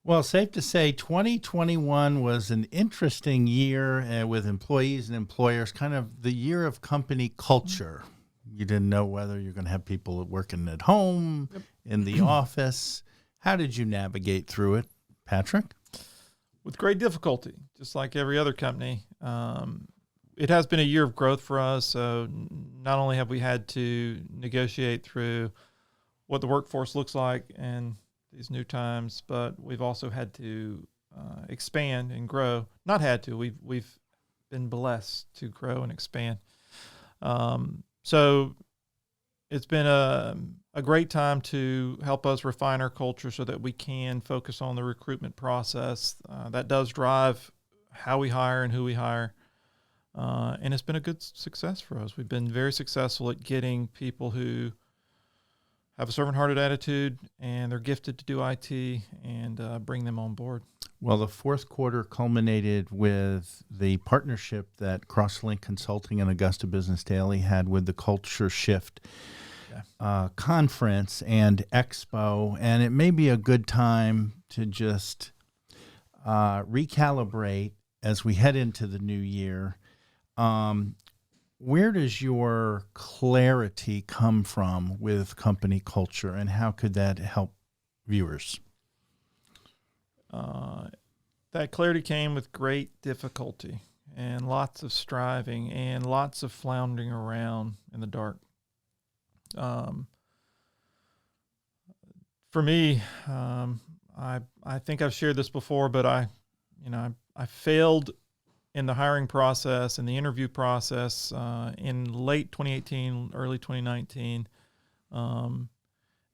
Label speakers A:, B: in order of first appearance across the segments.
A: Well, safe to say 2021 was an interesting year with employees and employers, kind of the year of company culture. You didn't know whether you're going to have people working at home, in the office. How did you navigate through it, Patrick?
B: With great difficulty, just like every other company. It has been a year of growth for us. So not only have we had to negotiate through what the workforce looks like and these new times, but we've also had to expand and grow. Not had to. We've been blessed to grow and expand. So it's been a great time to help us refine our culture so that we can focus on the recruitment process. That does drive how we hire and who we hire. And it's been a good success for us. We've been very successful at getting people who have a servant-hearted attitude, and they're gifted to do IT, and bring them on board.
A: Well, the fourth quarter culminated with the partnership that Crosslink Consulting and Augusta Business Daily had with the Culture Shift conference and expo, and it may be a good time to just recalibrate as we head into the new year. Where does your clarity come from with company culture, and how could that help viewers?
B: That clarity came with great difficulty and lots of striving and lots of floundering around in the dark. For me, I think I've shared this before, but I failed in the hiring process and the interview process in late 2018, early 2019. And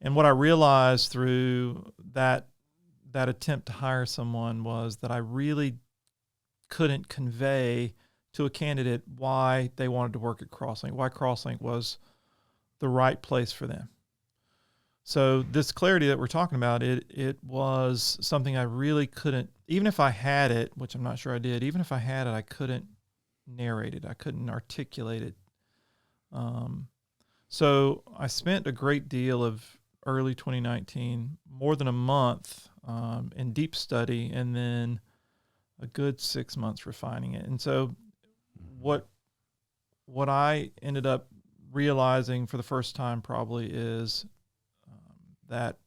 B: what I realized through that attempt to hire someone was that I really couldn't convey to a candidate why they wanted to work at Crosslink, why Crosslink was the right place for them. So this clarity that we're talking about, it was something I really couldn't, even if I had it, which I'm not sure I did, even if I had it, I couldn't narrate it. I couldn't articulate it. So I spent a great deal of early 2019, more than a month in deep study, and then a good 6 months refining it. And so what I ended up realizing for the first time probably is that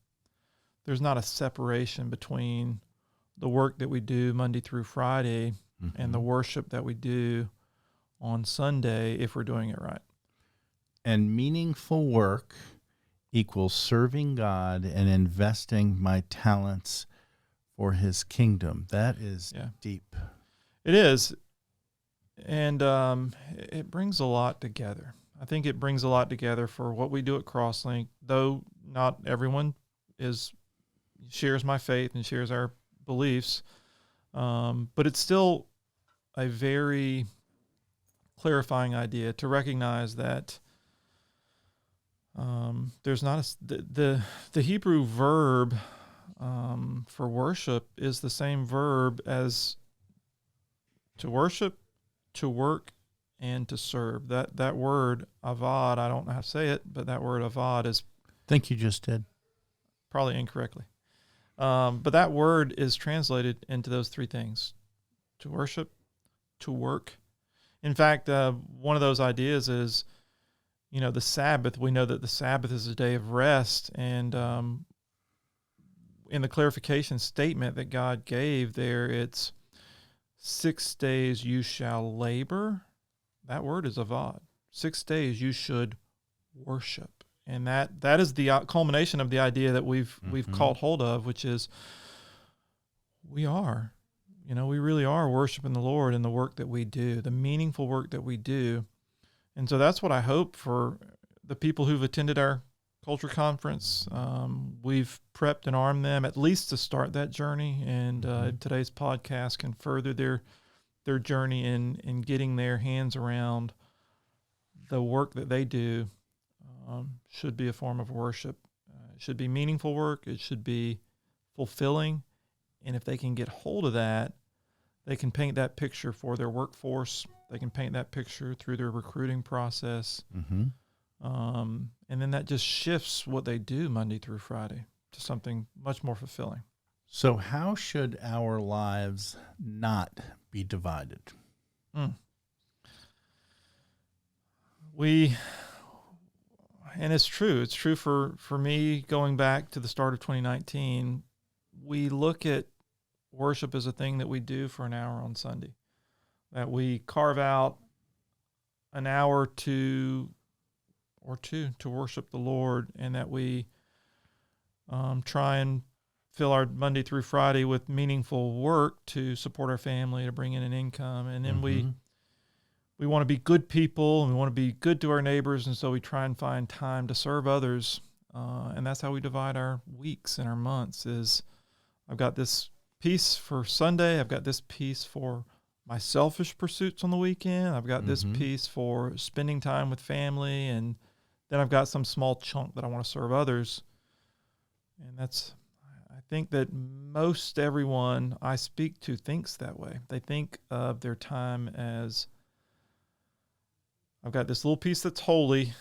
B: there's not a separation between the work that we do Monday through Friday and the worship that we do on Sunday if we're doing it right.
A: And meaningful work equals serving God and investing my talents for his kingdom. That is deep.
B: It is. And it brings a lot together. I think it brings a lot together for what we do at Crosslink, though not everyone shares my faith and shares our beliefs. But it's still a very clarifying idea to recognize that there's not the Hebrew verb for worship is the same verb as to worship, to work, and to serve. That word avad, I don't know how to say it, but that word avad is...
A: I think you just did.
B: Probably incorrectly. But that word is translated into those three things: to worship, to work. In fact, one of those ideas is, the Sabbath. We know that the Sabbath is a day of rest, and in the clarification statement that God gave there, it's 6 days you shall labor. That word is avad. 6 days you should worship. And that is the culmination of the idea that we've caught hold of, which is we really are worshiping the Lord in the work that we do, the meaningful work that we do. And so that's what I hope for the people who've attended our culture conference. We've prepped and armed them at least to start that journey. And today's podcast can further their journey in getting their hands around the work that they do. Should be a form of worship. It should be meaningful work. It should be fulfilling. And if they can get hold of that, they can paint that picture for their workforce. They can paint that picture through their recruiting process. And then that just shifts what they do Monday through Friday to something much more fulfilling.
A: So how should our lives not be divided?
B: Mm. We, and it's true. It's true for me going back to the start of 2019. We look at worship as a thing that we do for an hour on Sunday, that we carve out an hour or two to worship the Lord, and that we try and fill our Monday through Friday with meaningful work to support our family, to bring in an income. And then we want to be good people, and we want to be good to our neighbors, and so we try and find time to serve others. And that's how we divide our weeks and our months. Is I've got this piece for Sunday, I've got this piece for my selfish pursuits on the weekend, I've got this piece for spending time with family, and then I've got some small chunk that I want to serve others. And I think that most everyone I speak to thinks that way. They think of their time as, I've got this little piece that's holy,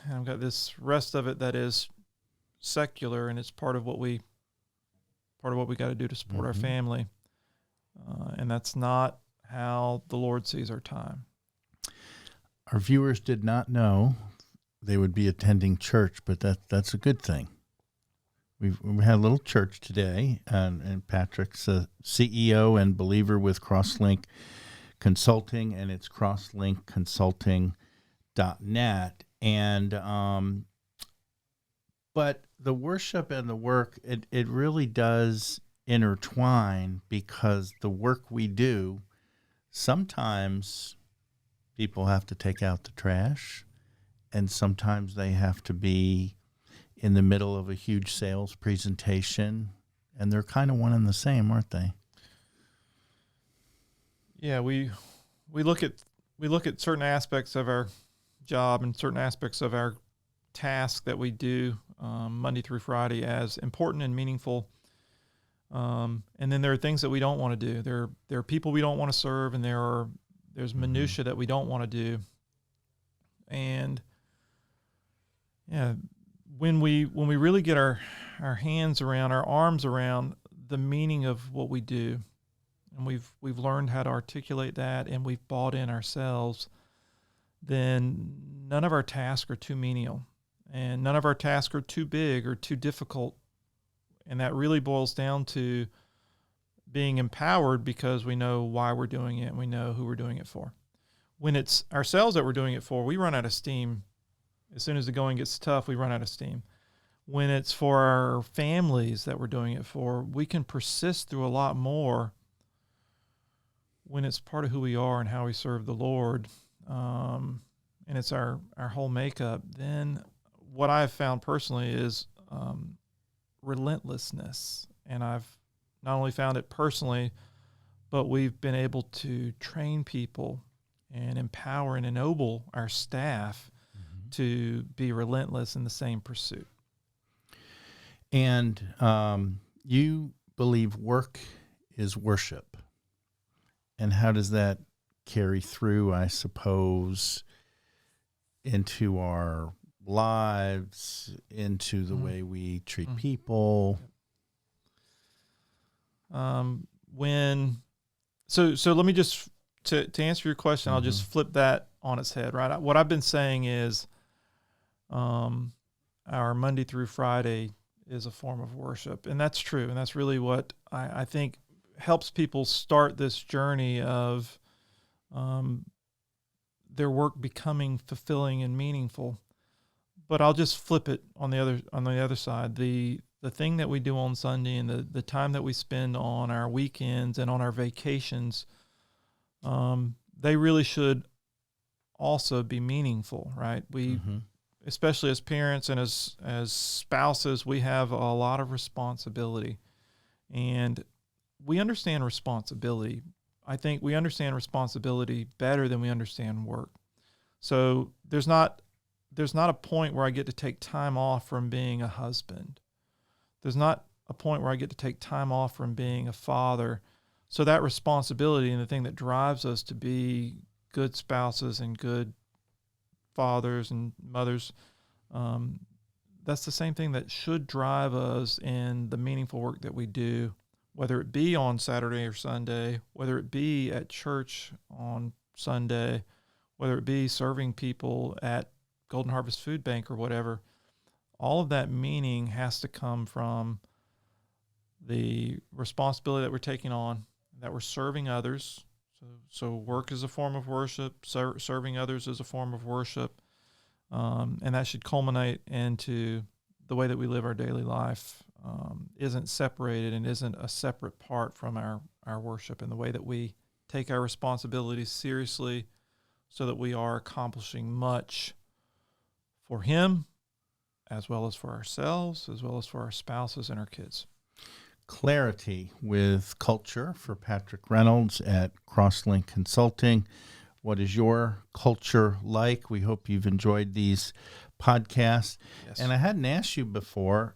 B: and I've got this rest of it that is secular, and it's part of what we got to do to support our family. And that's not how the Lord sees our time.
A: Our viewers did not know they would be attending church, but that's a good thing. We had a little church today, and Patrick's a CEO and believer with Crosslink Consulting, and it's crosslinkconsulting.net. And but the worship and the work, it really does intertwine, because the work we do, sometimes people have to take out the trash, and sometimes they have to be in the middle of a huge sales presentation, and they're kind of one and the same, aren't they?
B: Yeah, we look at certain aspects of our job and certain aspects of our task that we do Monday through Friday as important and meaningful. And then there are things that we don't want to do. There are people we don't want to serve, and there's minutia that we don't want to do. And yeah, when we really get our hands around, our arms around the meaning of what we do, and we've learned how to articulate that, and we've bought in ourselves, then none of our tasks are too menial, and none of our tasks are too big or too difficult. And that really boils down to being empowered because we know why we're doing it and we know who we're doing it for. When it's ourselves that we're doing it for, we run out of steam. As soon as the going gets tough, we run out of steam. When it's for our families that we're doing it for, we can persist through a lot more when it's part of who we are and how we serve the Lord, and it's our whole makeup. Then what I've found personally is relentlessness. And I've not only found it personally, but we've been able to train people and empower and ennoble our staff to be relentless in the same pursuit.
A: And you believe work is worship. And how does that carry through, I suppose, into our lives, into the way we treat people?
B: So let me just, to answer your question, I'll just flip that on its head, right? What I've been saying is our Monday through Friday is a form of worship. And that's true. And that's really what I think helps people start this journey of their work becoming fulfilling and meaningful. But I'll just flip it on the other side. The thing that we do on Sunday and the time that we spend on our weekends and on our vacations, they really should also be meaningful, right? We, especially as parents and as spouses, we have a lot of responsibility, and we understand responsibility. I think we understand responsibility better than we understand work. So there's not a point where I get to take time off from being a husband. There's not a point where I get to take time off from being a father. So that responsibility and the thing that drives us to be good spouses and good fathers and mothers, that's the same thing that should drive us in the meaningful work that we do whether it be on Saturday or Sunday, whether it be at church on Sunday, whether it be serving people at Golden Harvest Food Bank or whatever, all of that meaning has to come from the responsibility that we're taking on, that we're serving others. So work is a form of worship, serving others is a form of worship, and that should culminate into the way that we live our daily life. Isn't separated and isn't a separate part from our worship, and the way that we take our responsibilities seriously so that we are accomplishing much for Him, as well as for ourselves, as well as for our spouses and our kids.
A: Clarity with culture for Patrick Reynolds at Crosslink Consulting. What is your culture like? We hope you've enjoyed these podcasts.
B: Yes.
A: And I hadn't asked you before,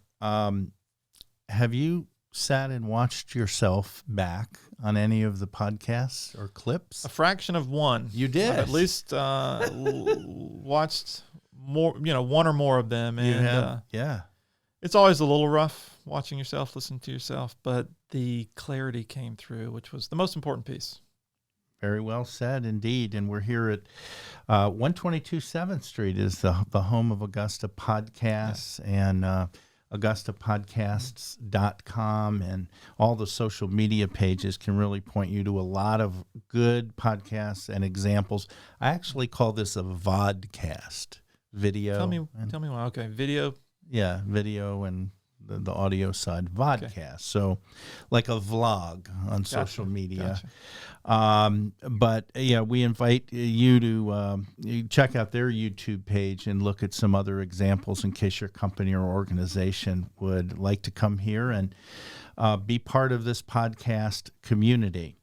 A: have you sat and watched yourself back on any of the podcasts or clips?
B: A fraction of one.
A: You did?
B: I've at least watched more, one or more of them. And
A: You have? Yeah.
B: it's always a little rough watching yourself, listening to yourself, but the clarity came through, which was the most important piece.
A: Very well said, indeed. And we're here at 122 7th Street is the home of Augusta Podcasts, and AugustaPodcasts.com, and all the social media pages can really point you to a lot of good podcasts and examples. I actually call this a vodcast, video.
B: Tell me why. Okay, video.
A: Yeah, video and the audio side, vodcast.
B: Okay.
A: So like a vlog on
B: Gotcha.
A: social media.
B: Gotcha.
A: But yeah, we invite you to check out their YouTube page and look at some other examples in case your company or organization would like to come here and be part of this podcast community.